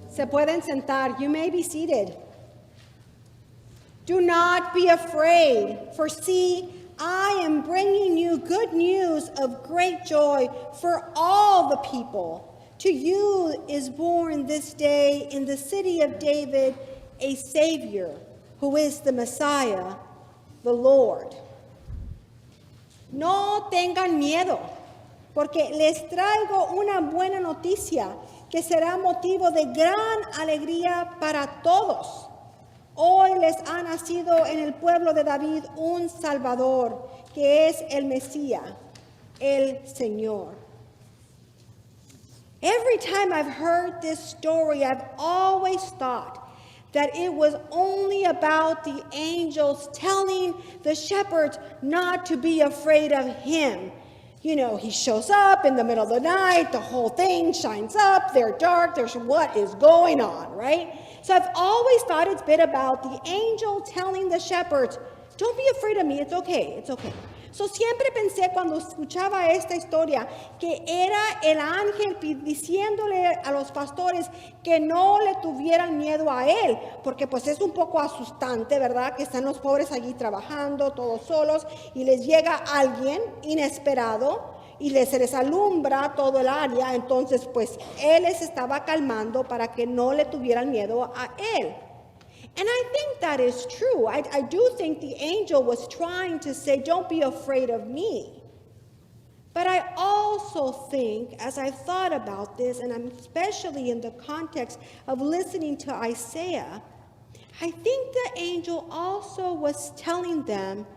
Se pueden sentar. You may be seated. Do not be afraid, for see, I am bringing you good news of great joy for all the people. To you is born this day in the city of David a Savior, who is the Messiah, the Lord. No tengan miedo, porque les traigo una buena noticia que será motivo de gran alegría para todos. Hoy les ha nacido en el pueblo de David un Salvador, que es el Mesías, el Señor. Every time I've heard this story, I've always thought that it was only about the angels telling the shepherds not to be afraid of him. You know, he shows up in the middle of the night, the whole thing shines up, they're dark, there's what is going on, right? So I've always thought it's been about the angel telling the shepherds, don't be afraid of me, it's okay, it's okay. So siempre pensé cuando escuchaba esta historia que era el ángel diciéndole a los pastores que no le tuvieran miedo a él, porque pues es un poco asustante, ¿verdad? Que están los pobres allí trabajando, todos solos, y les llega alguien inesperado y se les alumbra todo el área, entonces pues él les estaba calmando para que no le tuvieran miedo a él. And I think that is true. I do think the angel was trying to say, don't be afraid of me. But I also think, as I've thought about this, and I'm especially in the context of listening to Isaiah, I think the angel also was telling them,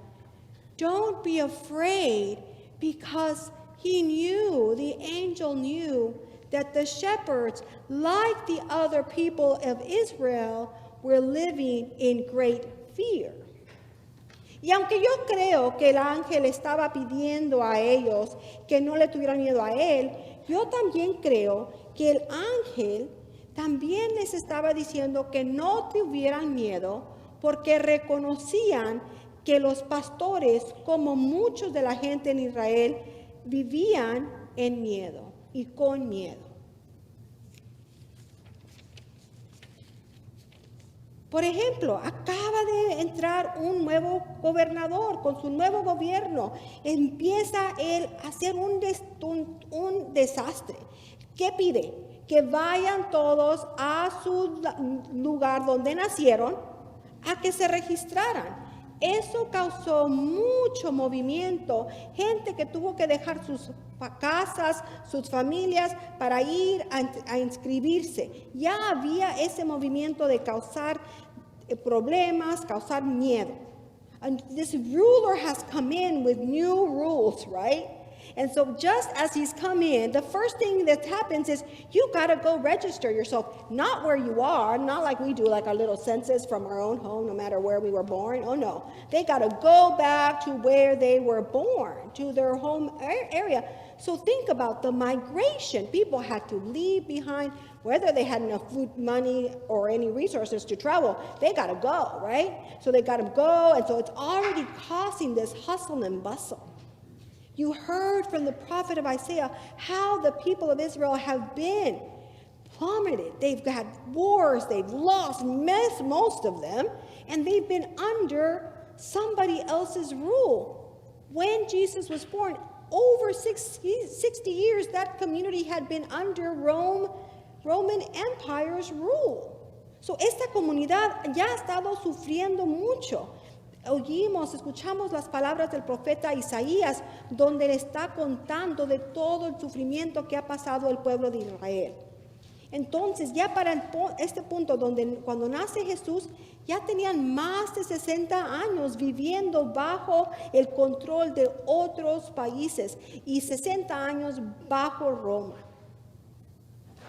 don't be afraid, because the angel knew that the shepherds, like the other people of Israel, were living in great fear. Y aunque yo creo que el ángel estaba pidiendo a ellos que no le tuvieran miedo a él, yo también creo que el ángel también les estaba diciendo que no tuvieran miedo porque reconocían que los pastores, como muchos de la gente en Israel, vivían en miedo y con miedo. Por ejemplo, acaba de entrar un nuevo gobernador con su nuevo gobierno. Empieza él a hacer un desastre. ¿Qué pide? Que vayan todos a su lugar donde nacieron a que se registraran. Eso causó mucho movimiento, gente que tuvo que dejar sus casas, sus familias para ir a inscribirse. Ya había ese movimiento de causar problemas, causar miedo. And this ruler has come in with new rules, right? And so just as he's come in, the first thing that happens is you got to go register yourself, not where you are, not like we do, like a little census from our own home, no matter where we were born. Oh, no. They got to go back to where they were born, to their home area. So think about the migration. People had to leave behind, whether they had enough food, money, or any resources to travel. They got to go, right? So they got to go, and so it's already causing this hustle and bustle. You heard from the prophet of Isaiah how the people of Israel have been plummeted. They've had wars, they've lost most of them, and they've been under somebody else's rule. When Jesus was born, over 60 years, that community had been under Roman Empire's rule. So esta comunidad ya ha estado sufriendo mucho. Escuchamos las palabras del profeta Isaías, donde le está contando de todo el sufrimiento que ha pasado el pueblo de Israel. Entonces, ya para este punto, cuando nace Jesús, ya tenían más de 60 años viviendo bajo el control de otros países y 60 años bajo Roma.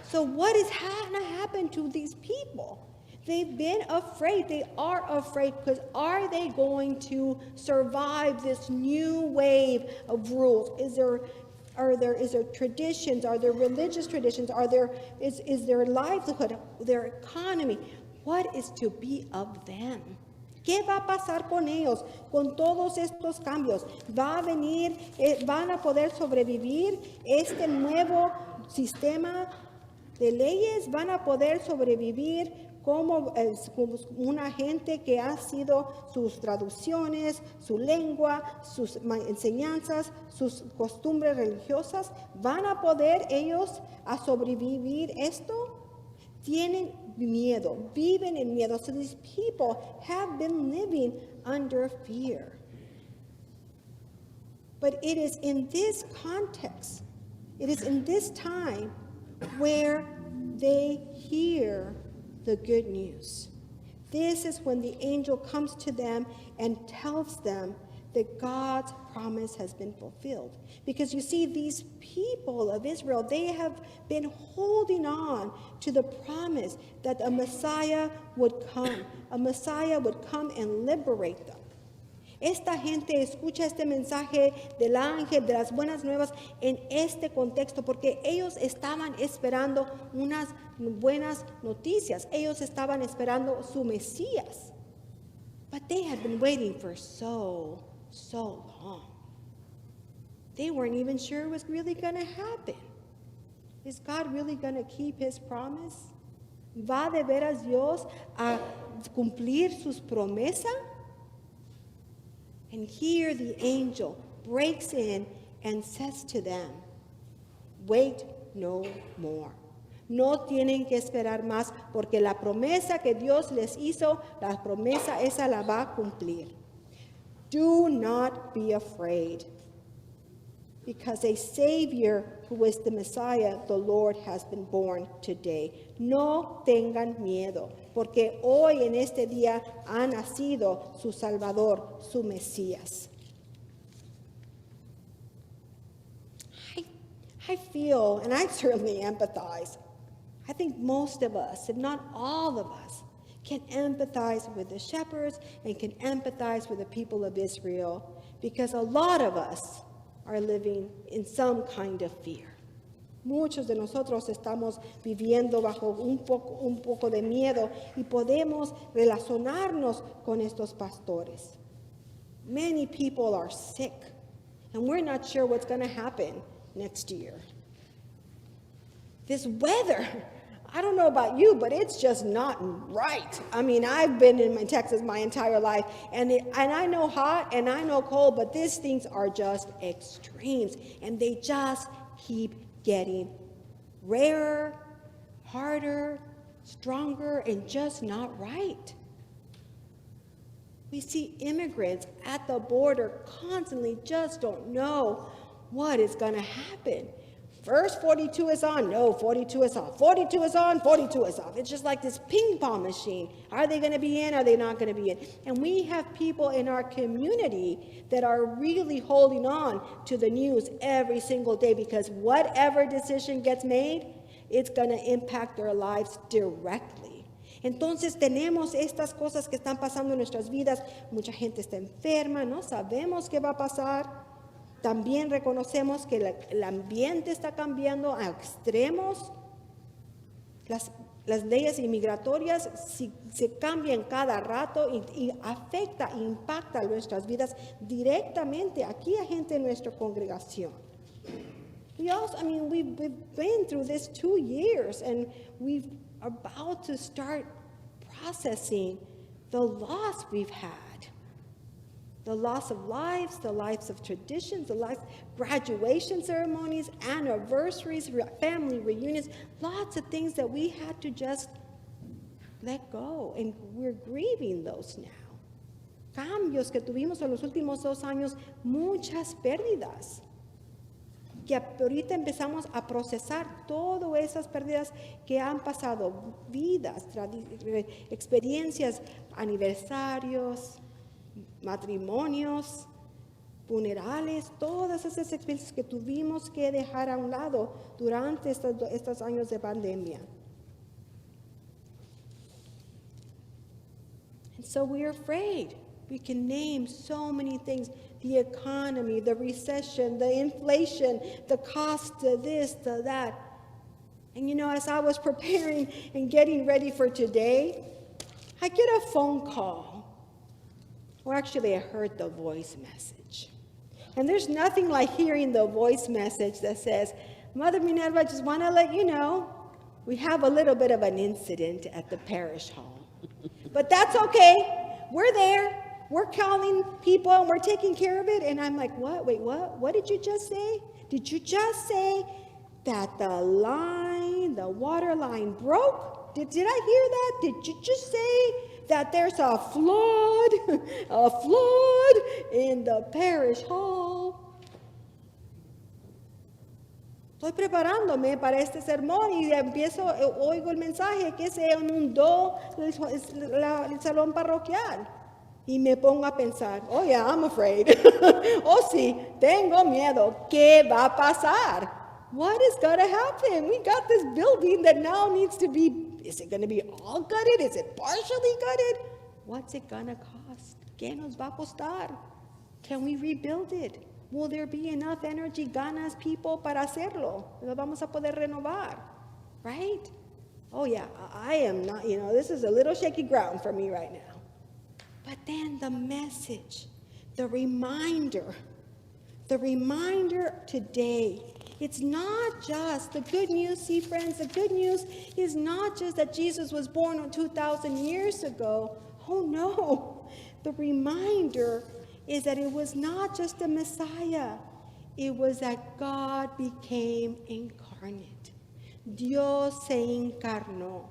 So what is going to happen to these people? They've been afraid. They are afraid because are they going to survive this new wave of rules? Is there traditions? Are there religious traditions? Is their livelihood, their economy? What is to be of them? ¿Qué va a pasar con ellos, con todos estos cambios? ¿Va a venir, van a poder sobrevivir este nuevo sistema de leyes, van a poder sobrevivir como una gente que ha sido sus traducciones, su lengua, sus enseñanzas, sus costumbres religiosas. ¿Van a poder ellos a sobrevivir esto? Tienen miedo, viven en miedo. So these people have been living under fear. But it is in this context, it is in this time where they hear the good news. This is when the angel comes to them and tells them that God's promise has been fulfilled. Because you see, these people of Israel, they have been holding on to the promise that a Messiah would come. A Messiah would come and liberate them. Esta gente escucha este mensaje del ángel, de las buenas nuevas, en este contexto, porque ellos estaban esperando unas buenas noticias. Ellos estaban esperando su Mesías. But they had been waiting for so long. They weren't even sure it was really going to happen. Is God really going to keep his promise? ¿Va de veras Dios a cumplir sus promesas? And here the angel breaks in and says to them, wait no more. No tienen que esperar más, porque la promesa que Dios les hizo, la promesa esa la va a cumplir. Do not be afraid, because a Savior who is the Messiah, the Lord, has been born today. No tengan miedo, porque hoy en este día ha nacido su Salvador, su Mesías. I feel, and I certainly empathize, I think most of us, if not all of us, can empathize with the shepherds and can empathize with the people of Israel, because a lot of us are living in some kind of fear. Muchos de nosotros estamos viviendo bajo un poco de miedo y podemos relacionarnos con estos pastores. Many people are sick, and we're not sure what's going to happen next year. This weather, I don't know about you, but it's just not right. I mean, I've been in Texas my entire life, and I know hot and I know cold, but these things are just extremes, and they just keep getting rarer, harder, stronger, and just not right. We see immigrants at the border constantly just don't know what is going to happen. First 42 is on, no, 42 is off. 42 is on, 42 is off. It's just like this ping pong machine. Are they going to be in? Are they not going to be in? And we have people in our community that are really holding on to the news every single day, because whatever decision gets made, it's going to impact their lives directly. Entonces tenemos estas cosas que están pasando en nuestras vidas. Mucha gente está enferma, no sabemos qué va a pasar. También reconocemos que el ambiente está cambiando a extremos. Las leyes inmigratorias se cambian cada rato y afecta, impacta nuestras vidas directamente aquí a gente en nuestra congregación. We've been through this 2 years, and we're about to start processing the loss we've had. The loss of lives, the lives of traditions, the lives, graduation ceremonies, anniversaries, family reunions, lots of things that we had to just let go, and we're grieving those now. Cambios que tuvimos en los últimos 2 años, muchas pérdidas, que ahorita empezamos a procesar todas esas pérdidas que han pasado, vidas, experiencias, aniversarios, matrimonios, funerales, todas esas experiencias que tuvimos que dejar a un lado durante estos años de pandemia. And so we're afraid. We can name so many things: the economy, the recession, the inflation, the cost of this, to that. And as I was preparing and getting ready for today, I get a phone call. Or actually, I heard the voice message. And there's nothing like hearing the voice message that says, Mother Minerva, I just want to let you know, we have a little bit of an incident at the parish hall. But that's okay. We're there. We're calling people and we're taking care of it. And I'm like, what? Wait, what? What did you just say? Did you just say that the water line broke? Did I hear that? Did you just say that there's a flood in the parish hall? Estoy preparándome para este sermón y oigo el mensaje que se inundó el salón parroquial. Y me pongo a pensar, oh yeah, I'm afraid. Oh sí, tengo miedo. ¿Qué va a pasar? What is going to happen? We got this building that now needs to be, is it going to be all gutted? Is it partially gutted? What's it going to cost? ¿Qué nos va a costar? Can we rebuild it? Will there be enough energy, ganas, people para hacerlo? Lo vamos a poder renovar, right? Oh yeah, I am not, this is a little shaky ground for me right now. But then the message, the reminder today, it's not just the good news, see friends, the good news is not just that Jesus was born 2,000 years ago. Oh no, the reminder is that it was not just the Messiah, it was that God became incarnate. Dios se encarnó.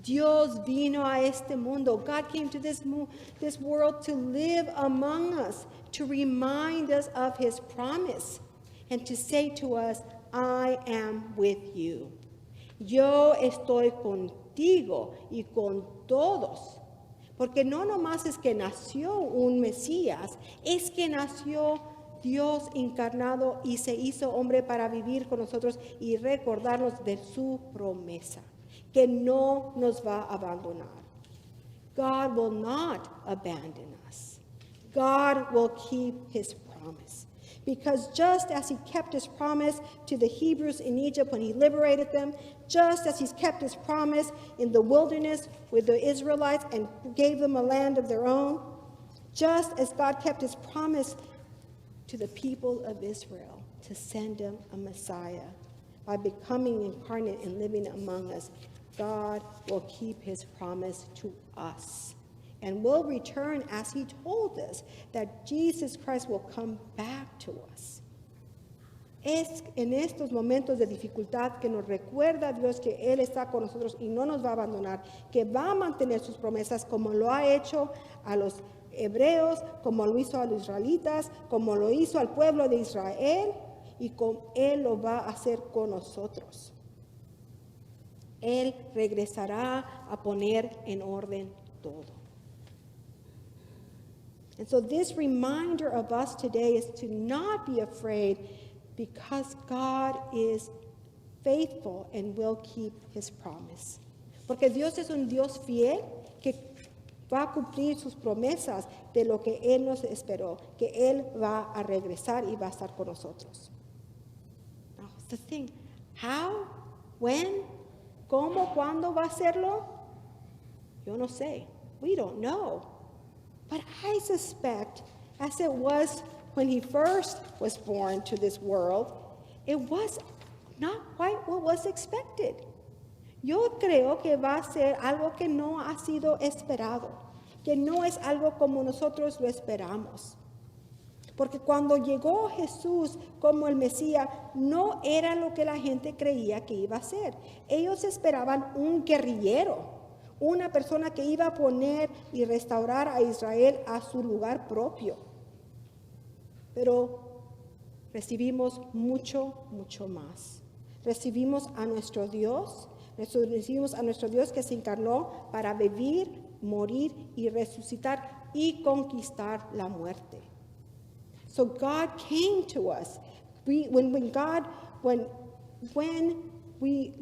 Dios vino a este mundo. God came to this world to live among us, to remind us of his promise, and to say to us, I am with you. Yo estoy contigo y con todos. Porque no nomás es que nació un Mesías, es que nació Dios encarnado y se hizo hombre para vivir con nosotros y recordarnos de su promesa, que no nos va a abandonar. God will not abandon us. God will keep his promise. Because just as he kept his promise to the Hebrews in Egypt when he liberated them, just as he's kept his promise in the wilderness with the Israelites and gave them a land of their own, just as God kept his promise to the people of Israel to send them a Messiah by becoming incarnate and living among us, God will keep his promise to us. And will return as he told us that Jesus Christ will come back to us. Es en estos momentos de dificultad que nos recuerda Dios que Él está con nosotros y no nos va a abandonar, que va a mantener sus promesas como lo ha hecho a los hebreos, como lo hizo a los israelitas, como lo hizo al pueblo de Israel y como Él lo va a hacer con nosotros. Él regresará a poner en orden todo. And so this reminder of us today is to not be afraid because God is faithful and will keep his promise. Porque Dios es un Dios fiel que va a cumplir sus promesas de lo que Él nos esperó, que Él va a regresar y va a estar con nosotros. Now, it's the thing, how, when, cómo, cuándo va a hacerlo? Yo no sé. We don't know. But I suspect, as it was when he first was born to this world, it was not quite what was expected. Yo creo que va a ser algo que no ha sido esperado, que no es algo como nosotros lo esperamos. Porque cuando llegó Jesús como el Mesías, no era lo que la gente creía que iba a ser. Ellos esperaban un guerrillero, una persona que iba a poner y restaurar a Israel a su lugar propio. Pero recibimos mucho, mucho más. Recibimos a nuestro Dios que se encarnó para vivir, morir y resucitar y conquistar la muerte. So God came to us. When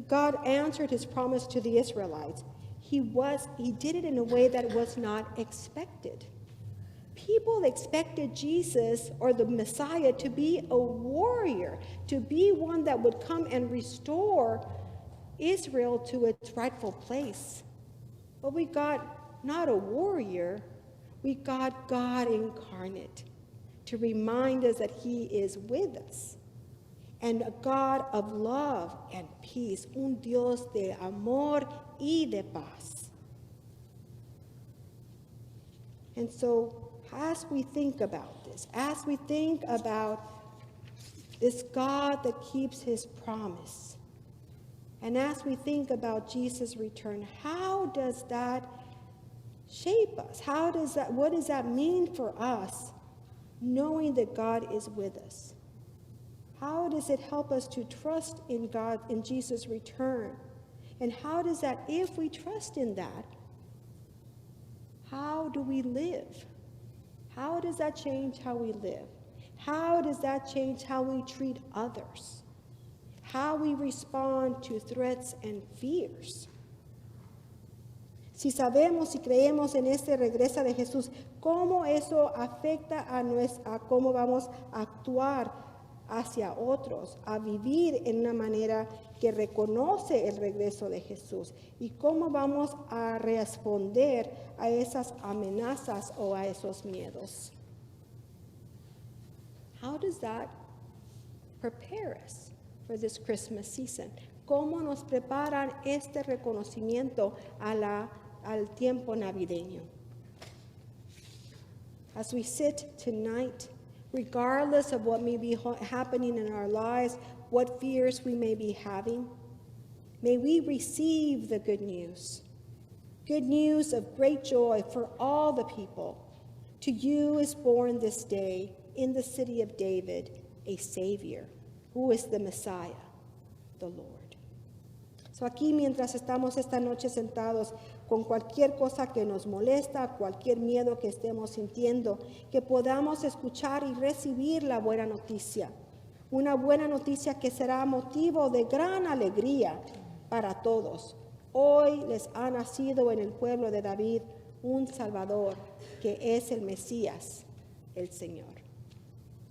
God answered his promise to the Israelites, he did it in a way that was not expected. People expected Jesus or the Messiah to be a warrior, to be one that would come and restore Israel to its rightful place. But we got not a warrior, we got God incarnate to remind us that he is with us. and a God of love and peace, un Dios de amor y de paz. And so, as we think about this, as we think about this God that keeps his promise, and as we think about Jesus' return, how does that shape us? What does that mean for us, knowing that God is with us? How does it help us to trust in God, in Jesus' return? And how does that, if we trust in that, how do we live? How does that change how we live? How does that change how we treat others? How we respond to threats and fears? Si sabemos y creemos en este regreso de Jesús, ¿cómo eso afecta a cómo vamos a actuar hacia otros, a vivir en una manera que reconoce el regreso de Jesús? ¿Y cómo vamos a responder a esas amenazas o a esos miedos? How does that prepare us for this Christmas season? ¿Cómo nos preparan este reconocimiento al tiempo navideño? As we sit tonight, regardless of what may be happening in our lives, what fears we may be having, may we receive the good news of great joy for all the people. To you is born this day in the city of David a Savior, who is the Messiah, the Lord. So aquí, mientras estamos esta noche sentados con cualquier cosa que nos molesta, cualquier miedo que estemos sintiendo, que podamos escuchar y recibir la buena noticia. Una buena noticia que será motivo de gran alegría para todos. Hoy les ha nacido en el pueblo de David un Salvador, que es el Mesías, el Señor.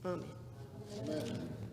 Amén. Amen.